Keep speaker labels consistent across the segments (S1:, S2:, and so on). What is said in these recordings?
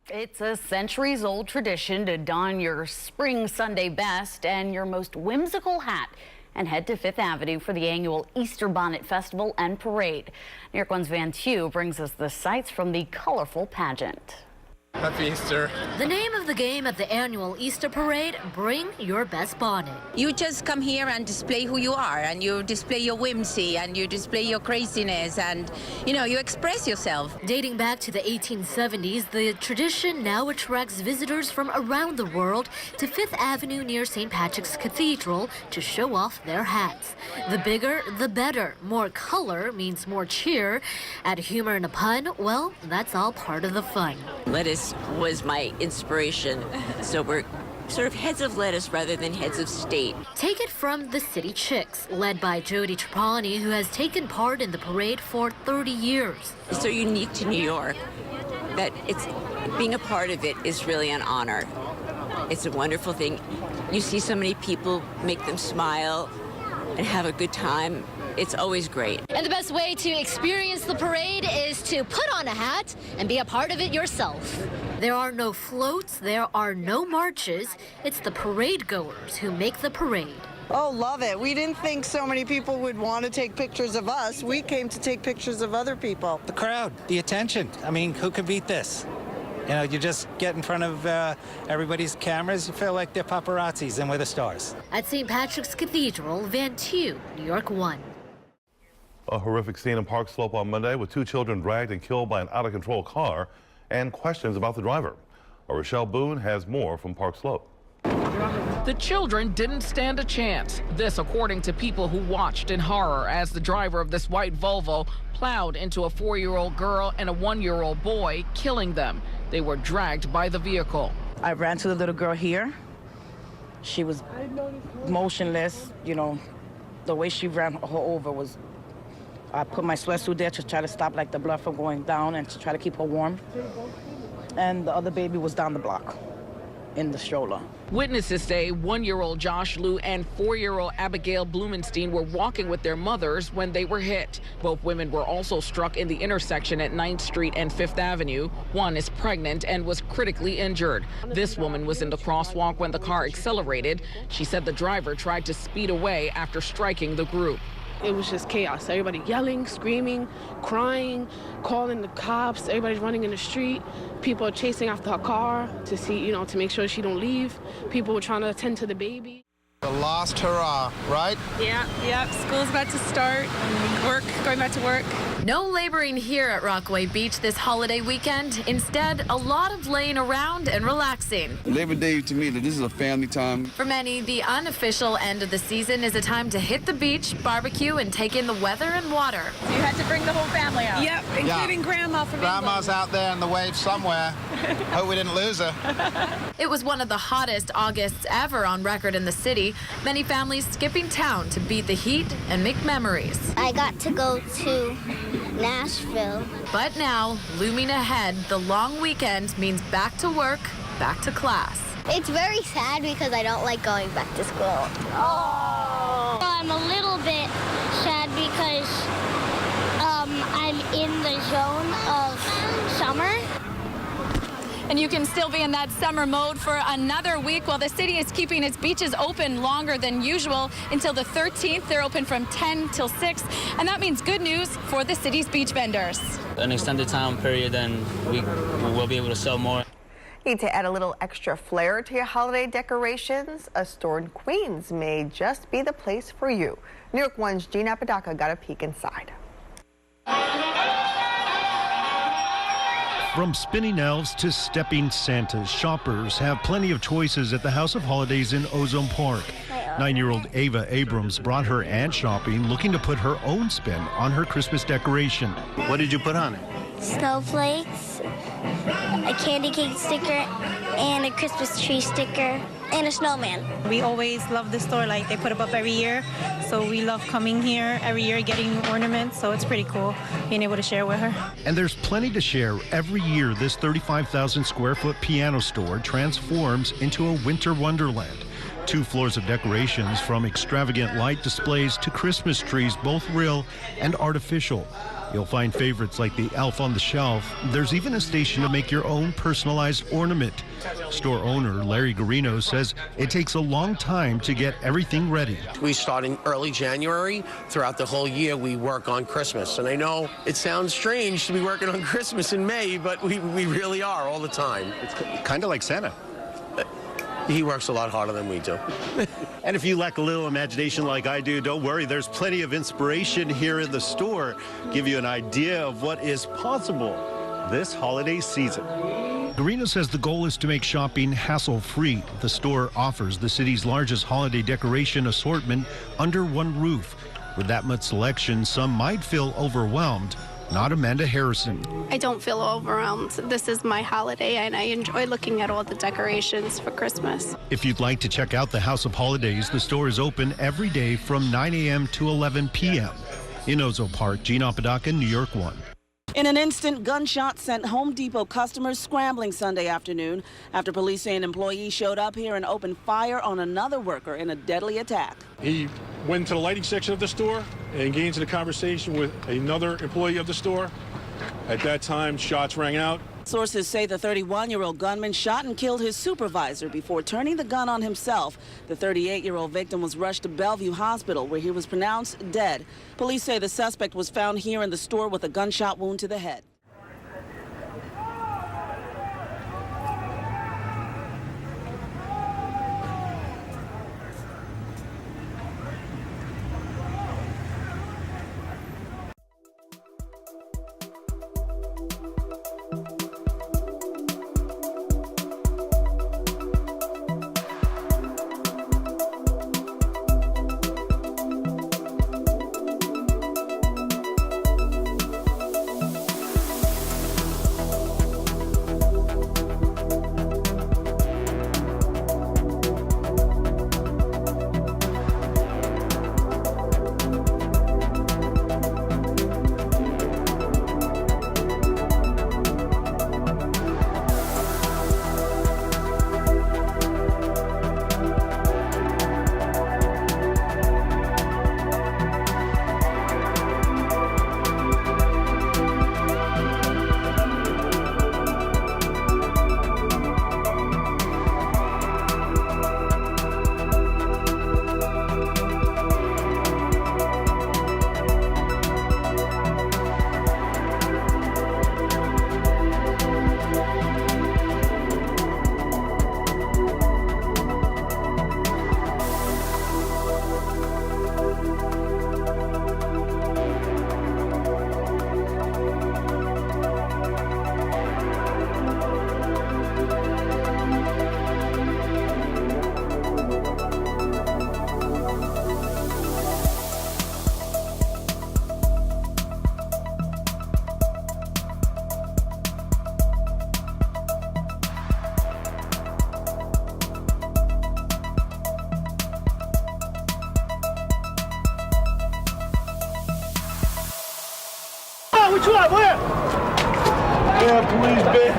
S1: It's a centuries-old tradition to don your spring Sunday best and your most whimsical hat and head to Fifth Avenue for the annual Easter Bonnet Festival and Parade. New York One's Van Tew brings us the sights from the colorful pageant.
S2: Happy Easter.
S3: The name of the game at the annual Easter Parade, Bring Your Best Bonnet.
S4: You just come here and display who you are, and you display your whimsy, and you display your craziness, and, you know, you express yourself.
S3: Dating back to the 1870s, the tradition now attracts visitors from around the world to Fifth Avenue near St. Patrick's Cathedral to show off their hats. The bigger, the better. More color means more cheer. Add humor and a pun, well, that's all part of the fun.
S5: Lettuce was my inspiration, so we're sort of heads of lettuce rather than heads of state.
S3: Take it from the City Chicks, led by Jody Trapani, who has taken part in the parade for 30 years.
S5: It's so unique to New York that being a part of it is really an honor. It's a wonderful thing. You see so many people, make them smile and have a good time. It's always great.
S3: And the best way to experience the parade is to put on a hat and be a part of it yourself. There are no floats, there are no marches. It's the parade goers who make the parade.
S6: Oh, love it. We didn't think so many people would want to take pictures of us. We came to take pictures of other people.
S7: The crowd, the attention. I mean, who could beat this? You know, you just get in front of everybody's cameras, you feel like they're paparazzis and we're the stars.
S3: At St. Patrick's Cathedral, Van Tew, New York 1.
S8: A horrific scene in Park Slope on Monday with 2 children dragged and killed by an out-of-control car and questions about the driver. Rochelle Boone has more from Park Slope.
S9: The children didn't stand a chance. This according to people who watched in horror as the driver of this white Volvo plowed into a 4-year-old girl and a 1-year-old boy, killing them. They were dragged by the vehicle.
S10: I ran to the little girl here. She was motionless, you know. The way she ran her over was, I put my sweatsuit there to try to stop like the blood from going down and to try to keep her warm. And the other baby was down the block in the stroller.
S9: Witnesses say 1-year-old Josh Liu and 4-year-old Abigail Blumenstein were walking with their mothers when they were hit. Both women were also struck in the intersection at 9th Street and 5th Avenue. One is pregnant and was critically injured. This woman was in the crosswalk when the car accelerated. She said the driver tried to speed away after striking the group.
S11: It was just chaos. Everybody yelling, screaming, crying, calling the cops. Everybody's running in the street. People are chasing after her car to see, you know, to make sure she don't leave. People were trying to attend to the baby.
S2: The last hurrah, right?
S12: Yeah. School's about to start. Going back to work.
S3: No laboring here at Rockaway Beach this holiday weekend. Instead, a lot of laying around and relaxing.
S13: Labor Day to me, this is a family time.
S3: For many, the unofficial end of the season is a time to hit the beach, barbecue, and take in the weather and water.
S12: So you had to bring the whole family out.
S11: Yep, including Grandma from
S2: Grandma's out there in the waves somewhere. Hope we didn't lose her.
S3: It was one of the hottest Augusts ever on record in the city. Many families skipping town to beat the heat and make memories.
S14: I got to go to Nashville.
S3: But now, looming ahead, the long weekend means back to work, back to class.
S14: It's very sad because I don't like going back to school. Oh. I'm a little bit sad because I'm in the zone of summer.
S15: and you can still be in that summer mode for another week while the city is keeping its beaches open longer than usual until the 13th. They're open from 10 till 6, and that means good news for the city's beach vendors.
S16: An extended time period, and we will be able to sell more.
S17: Need to add a little extra flair to your holiday decorations? A store in Queens may just be the place for you. New York 1's Gina Apodaca got a peek inside.
S18: From spinning elves to stepping Santas, shoppers have plenty of choices at the House of Holidays in Ozone Park. 9-year-old Ava Abrams brought her aunt shopping, looking to put her own spin on her Christmas decoration. What did you put on it?
S14: Snowflakes, a candy cake sticker, and a Christmas tree sticker, and a snowman.
S19: We always love the store, like they put it up every year, so we love coming here every year getting new ornaments, so it's pretty cool being able to share with her.
S18: And there's plenty to share. Every year, this 35,000 square foot piano store transforms into a winter wonderland. 2 floors of decorations, from extravagant light displays to Christmas trees, both real and artificial. You'll find favorites like the elf on the shelf. There's even a station to make your own personalized ornament. Store owner Larry Garino says it takes a long time to get everything ready.
S20: We start in early January. Throughout the whole year, we work on Christmas. And I know it sounds strange to be working on Christmas in May, but we really are all the time.
S18: It's kind of like Santa.
S20: He works a lot harder than we do.
S18: And if you lack a little imagination like I do, don't worry. There's plenty of inspiration here in the store. Give you an idea of what is possible this holiday season. Garino says the goal is to make shopping hassle-free. The store offers the city's largest holiday decoration assortment under one roof. With that much selection, some might feel overwhelmed. Not Amanda Harrison.
S21: I don't feel overwhelmed. This is my holiday, and I enjoy looking at all the decorations for Christmas.
S18: If you'd like to check out the House of Holidays, the store is open every day from 9 a.m. to 11 p.m. In Ozone Park, Gina Apodaca, New York 1.
S22: In an instant, gunshots sent Home Depot customers scrambling Sunday afternoon after police say an employee showed up here and opened fire on another worker in a deadly attack.
S23: He went to the lighting section of the store and engaged in a conversation with another employee of the store. At that time, shots rang out.
S22: Sources say the 31-year-old gunman shot and killed his supervisor before turning the gun on himself. The 38-year-old victim was rushed to Bellevue Hospital, where he was pronounced dead. Police say the suspect was found here in the store with a gunshot wound to the head.
S24: Which one? Where? Yeah, police, bitch.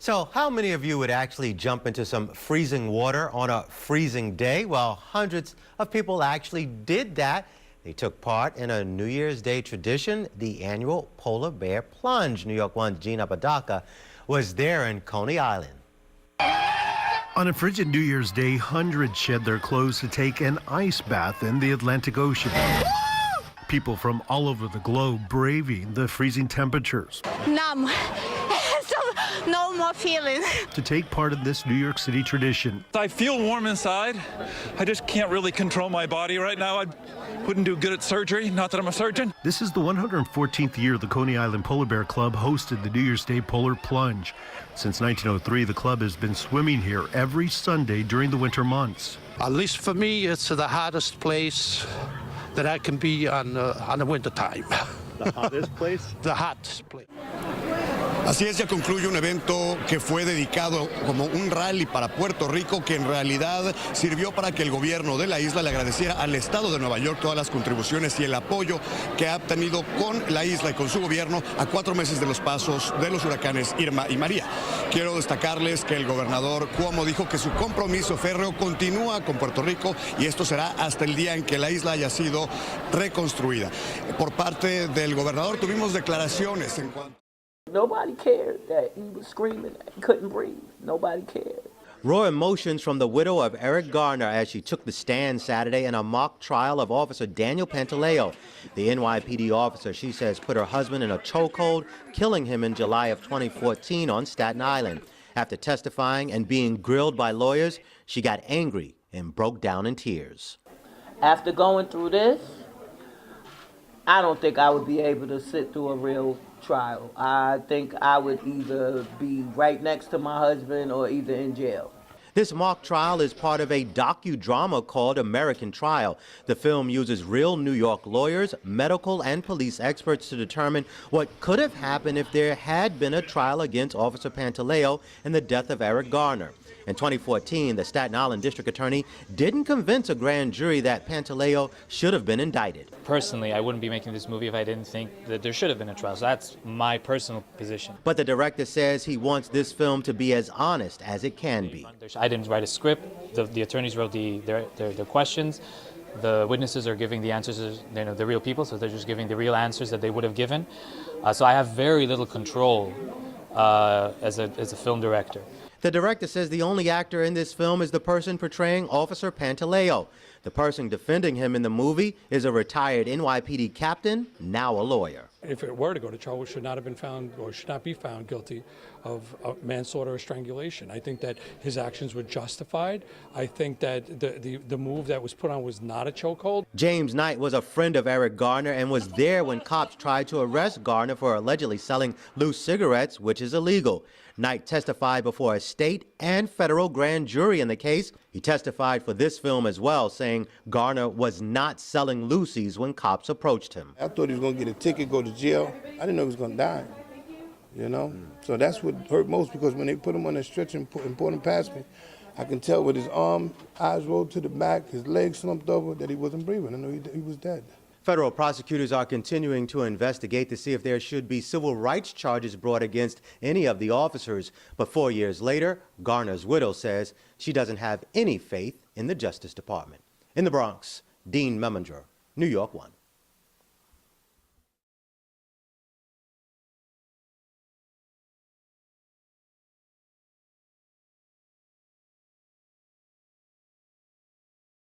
S1: So how many of you would actually jump into some freezing water on a freezing day? Well, hundreds of people actually did that. They took part in a New Year's Day tradition, the annual Polar Bear Plunge. New York 1's Gina Apodaca was there in Coney Island.
S18: On a frigid New Year's Day, hundreds shed their clothes to take an ice bath in the Atlantic Ocean. People from all over the globe braving the freezing temperatures.
S4: Numb. No more feeling.
S18: To take part in this New York City tradition.
S5: I feel warm inside. I just can't really control my body right now. I wouldn't do good at surgery, not that I'm a surgeon.
S18: This is the 114th year the Coney Island Polar Bear Club hosted the New Year's Day Polar Plunge. Since 1903, the club has been swimming here every Sunday during the winter months.
S6: At least for me, it's the hottest place that I can be on the winter time.
S18: The hottest place?
S6: The hottest place.
S25: Así es, ya concluye un evento que fue dedicado como un rally para Puerto Rico, que en realidad sirvió para que el gobierno de la isla le agradeciera al estado de Nueva York todas las contribuciones y el apoyo que ha tenido con la isla y con su gobierno a 4 meses de los pasos de los huracanes Irma y María. Quiero destacarles que el gobernador Cuomo dijo que su compromiso férreo continúa con Puerto Rico y esto será hasta el día en que la isla haya sido reconstruida. Por parte del gobernador tuvimos declaraciones en cuanto...
S26: Nobody cared that he was screaming and he couldn't breathe. Nobody cared.
S1: Raw emotions from the widow of Eric Garner as she took the stand Saturday in a mock trial of Officer Daniel Pantaleo. The NYPD officer, she says, put her husband in a chokehold, killing him in July of 2014 on Staten Island. After testifying and being grilled by lawyers, she got angry and broke down in tears.
S26: After going through this, I don't think I would be able to sit through a real trial. I think I would either be right next to my husband or either in jail.
S1: This mock trial is part of a docudrama called American Trial. The film uses real New York lawyers, medical and police experts to determine what could have happened if there had been a trial against Officer Pantaleo in the death of Eric Garner. In 2014, the Staten Island District Attorney didn't convince a grand jury that Pantaleo should have been indicted.
S16: Personally, I wouldn't be making this movie if I didn't think that there should have been a trial. So that's my personal position.
S1: But the director says he wants this film to be as honest as it can be.
S16: I didn't write a script. The attorneys wrote their questions. The witnesses are giving the answers, the real people, so they're just giving the real answers that they would have given. So I have very little control as a film director.
S1: The director says the only actor in this film is the person portraying Officer Pantaleo. The person defending him in the movie is a retired NYPD captain, now a lawyer.
S27: If it were to go to trial, should not have been found or should not be found guilty of manslaughter or strangulation. I think that his actions were justified. I think that the move that was put on was not a chokehold.
S1: James Knight was a friend of Eric Garner and was there when cops tried to arrest Garner for allegedly selling loose cigarettes, which is illegal. Knight testified before a state and federal grand jury in the case. He testified for this film as well, saying Garner was not selling loosies when cops approached him.
S28: I thought he was going to get a ticket, go to jail. I didn't know he was going to die, So that's what hurt most, because when they put him on a stretcher and put him past me, I can tell with his eyes rolled to the back, his legs slumped over, that he wasn't breathing. I knew he was dead.
S1: Federal prosecutors are continuing to investigate to see if there should be civil rights charges brought against any of the officers. But 4 years later, Garner's widow says she doesn't have any faith in the Justice Department. In the Bronx, Dean Meminger, New York 1.